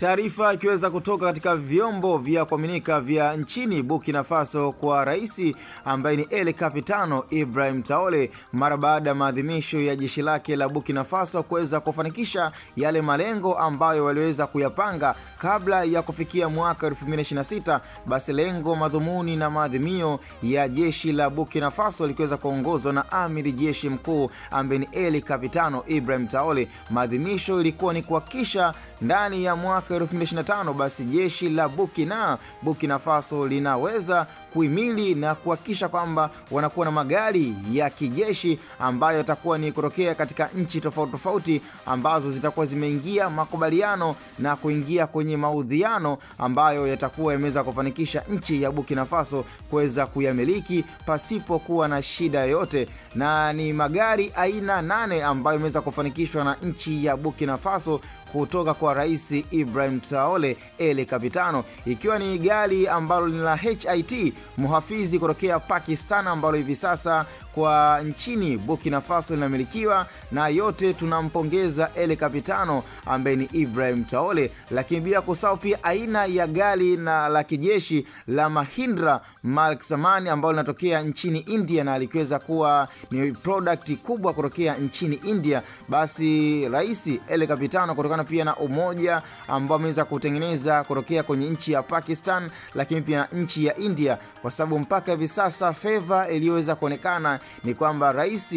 Taarifa ikiweza kutoka katika vyombo vya kuaminika vya nchini Burkina Faso kwa rais ambaye ni El Capitano Ibrahim Traore mara baada ya maadhimisho ya jeshi lake la Burkina Faso kuweza kufanikisha yale malengo ambayo waliweza kuyapanga kabla ya kufikia mwaka 2026. Basi lengo, madhumuni na maadhimio ya jeshi la Burkina Faso likiweza kuongozwa na amiri jeshi mkuu ambaye ni El Capitano Ibrahim Traore. Maadhimisho ilikuwa ni kuhakikisha ndani ya mwaka 2025 basi jeshi la Burkina Faso linaweza kuhimili na kuhakikisha kwamba wanakuwa na magari ya kijeshi ambayo yatakuwa ni kutokea katika nchi tofauti tofauti ambazo zitakuwa zimeingia makubaliano na kuingia kwenye maudhiano ambayo yatakuwa yameweza kufanikisha nchi ya Burkina Faso kuweza kuyamiliki pasipo kuwa na shida yoyote. Na ni magari aina 8 ambayo yameweza kufanikishwa na nchi ya Burkina Faso kutoka kwa rais Ibrahim Traore El Capitano, ikiwa ni gari ambalo ni la HIT muhafizi kutokea Pakistan ambalo hivi sasa kwa nchini Burkina Faso linamilikiwa, na yote tunampongeza El Capitano ambaye ni Ibrahim Traore. Lakini bila kusahau pia aina ya gari na la kijeshi la Mahindra Mark Samani ambalo linatokea nchini India na likiweza kuwa ni product kubwa kutokea nchini India. Basi rais El Capitano kutokana pia na umoja ambao ameweza kutengeneza kutokea kwenye nchi ya Pakistan lakini pia nchi ya India, kwa sababu mpaka hivi sasa favor iliyoweza kuonekana ni kwamba rais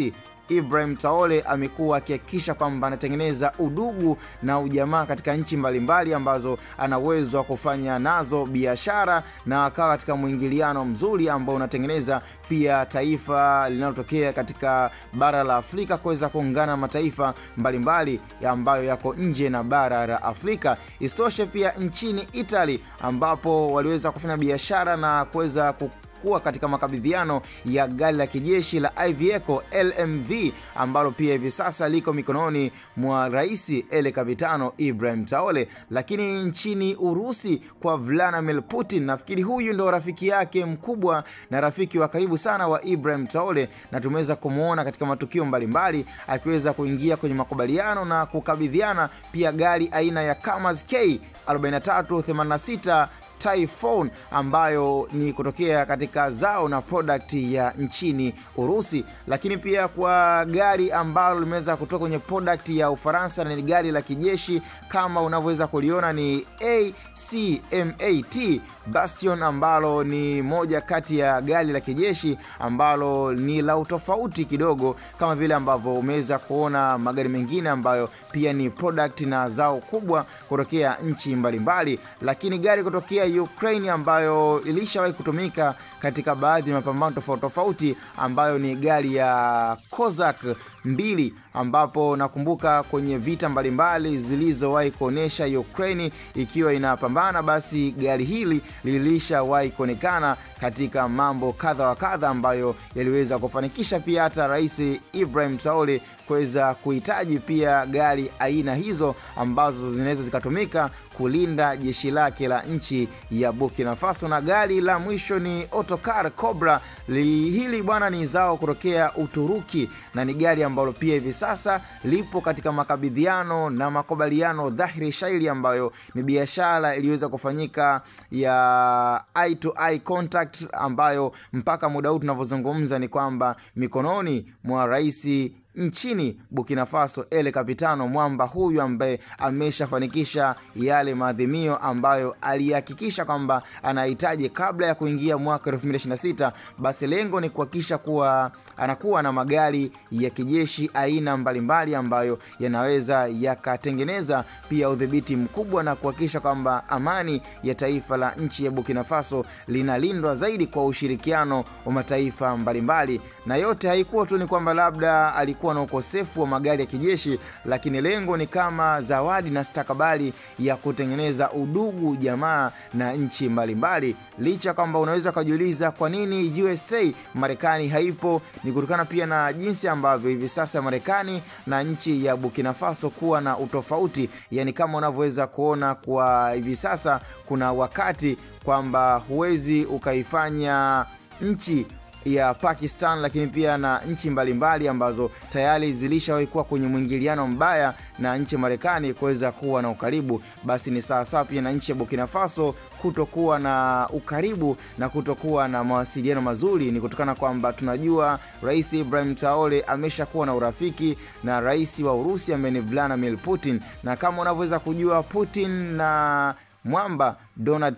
Ibrahim Traore amekuwa akihakikisha kwamba anatengeneza udugu na ujamaa katika nchi mbalimbali ambazo ana uwezo wa kufanya nazo biashara na akawa katika mwingiliano mzuri ambao unatengeneza pia taifa linalotokea katika bara la Afrika kuweza kuungana na mataifa mbalimbali ambayo yako nje na bara la Afrika. Istoshe pia nchini Italy ambapo waliweza kufanya biashara na kuweza kuwa katika makabidhiano ya gari la kijeshi la Iveco LMV ambalo pia hivi sasa liko mikononi mwa rais El Capitano Ibrahim Traore. Lakini nchini Urusi kwa Vladimir Putin, nafikiri huyu ndo rafiki yake mkubwa na rafiki wa karibu sana wa Ibrahim Traore, na tumeweza kumuona katika matukio mbalimbali akiweza kuingia kwenye makubaliano na kukabidhiana pia gari aina ya Kamaz K4386 Typhoon ambayo ni kutokea katika zao na product ya nchini Urusi. Lakini pia kwa gari ambalo limeweza kutoka kwenye product ya Ufaransa na ni gari la kijeshi kama unavyoweza kuliona ni ACMAT Bastion ambalo ni moja kati ya gari la kijeshi ambalo ni la utofauti kidogo kama vile ambavyo umeweza kuona magari mengine ambayo pia ni product na zao kubwa kutokea nchi mbalimbali. Lakini gari kutokea Ukraine ambayo ilishawahi kutumika katika baadhi ya mapambano tofauti tofauti ambayo ni gari ya Kozak 2 ambapo nakumbuka kwenye vita mbalimbali zilizowahi kuonesha Ukraine ikiwa inapambana, basi gari hili lilishawahi kuonekana katika mambo kadha wa kadha ambayo yaliweza kufanikisha pia hata rais Ibrahim Traore kuweza kuhitaji pia gari aina hizo ambazo zinaweza zikatumika kulinda jeshi lake la nchi ya Burkina Faso. Na gari la mwisho ni Otokar Cobra. Hili bwana ni zao kutokea Uturuki na ni gari ambalo pia hivi sasa lipo katika makabidhiano na makubaliano dhahiri shairi ambayo ni biashara iliweza kufanyika ya eye to eye contact ambayo mpaka muda huu tunavyozungumza ni kwamba mikononi mwa rais nchini Burkina Faso El Capitano, mwamba huyu ambaye ameshafanikisha yale maadhimio ambayo alihakikisha kwamba anahitaji kabla ya kuingia mwaka 2026. Basi lengo ni kuhakikisha kuwa anakuwa na magari ya kijeshi aina mbalimbali ambayo yanaweza yakatengeneza pia udhibiti mkubwa na kuhakikisha kwamba amani ya taifa la nchi ya Burkina Faso linalindwa zaidi kwa ushirikiano wa mataifa mbalimbali. Na yote haikuwa tu ni kwamba labda alikuwa na ukosefu wa magari ya kijeshi, lakini lengo ni kama zawadi na stakabali ya kutengeneza udugu jamaa na nchi mbalimbali. Licha kwamba unaweza kujiuliza kwa nini USA Marekani haipo, ni kutokana pia na jinsi ambavyo hivi sasa Marekani na nchi ya Burkina Faso kuwa na utofauti. Yani kama unavyoweza kuona kwa hivi sasa kuna wakati kwamba huwezi ukaifanya nchi ya Pakistan, lakini pia na nchi mbalimbali ambazo tayari zilishawahi kuwa kwenye mwingiliano mbaya na nchi Marekani kuweza kuwa na ukaribu, basi ni sawa pia na nchi ya Burkina Faso kutokuwa na ukaribu na kutokuwa na mawasiliano mazuri. Ni kutokana kwamba tunajua Rais Ibrahim Traore ameshakuwa na urafiki na rais wa Urusi ambaye ni Vladimir Putin, na kama unavyoweza kujua Putin na mwamba Donald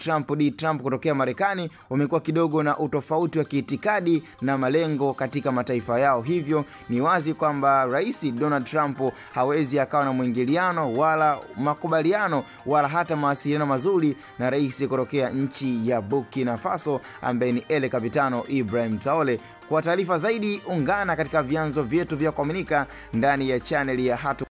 Trump kutokea Marekani wamekuwa kidogo na utofauti wa kiitikadi na malengo katika mataifa yao. Hivyo ni wazi kwamba Rais Donald Trump hawezi akawa na mwingiliano wala makubaliano wala hata mawasiliano mazuri na rais kutokea nchi ya Burkina Faso ambaye ni El Capitano Ibrahim Traore. Kwa taarifa zaidi ungana katika vyanzo vyetu vya kuaminika ndani ya channel ya Hatu